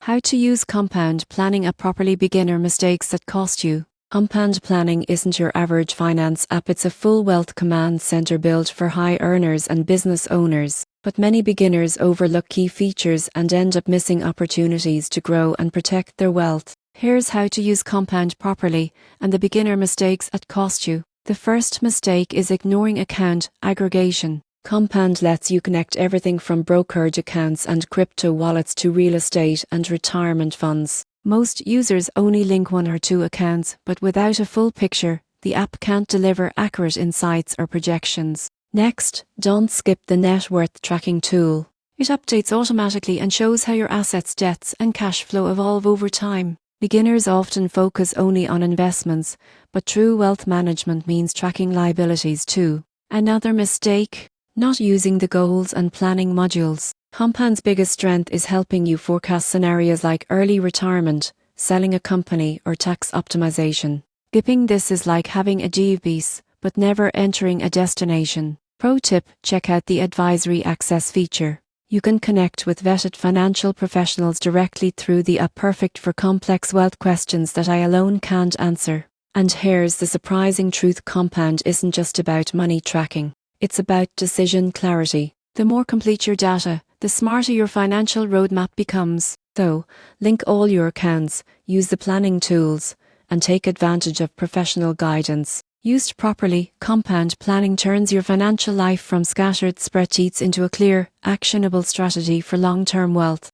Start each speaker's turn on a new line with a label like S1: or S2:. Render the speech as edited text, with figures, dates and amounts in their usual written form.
S1: How to use compound planning app properly. Beginner mistakes that cost you. Compound planning isn't your average finance app, it's a full wealth command center built for high earners and business owners. But many beginners overlook key features and end up missing opportunities to grow and protect their wealth. Here's how to use compound properly and the beginner mistakes that cost you. The first mistake is ignoring account aggregation. Compound lets you connect everything from brokerage accounts and crypto wallets to real estate and retirement funds. Most users only link one or two accounts, but without a full picture, the app can't deliver accurate insights or projections. Next, don't skip the net worth tracking tool. It updates automatically and shows how your assets, debts, and cash flow evolve over time. Beginners often focus only on investments, but true wealth management means tracking liabilities too. Another mistake: not using the goals and planning modules. Compound's biggest strength is helping you forecast scenarios like early retirement, selling a company, or tax optimization. Skipping this is like having a database, but never entering a destination. Pro tip: check out the advisory access feature. You can connect with vetted financial professionals directly through the app, perfect for complex wealth questions that I alone can't answer. And here's the surprising truth: Compound isn't just about money tracking. It's about decision clarity. The more complete your data, the smarter your financial roadmap becomes. So, link all your accounts, use the planning tools, and take advantage of professional guidance. Used properly, compound planning turns your financial life from scattered spreadsheets into a clear, actionable strategy for long-term wealth.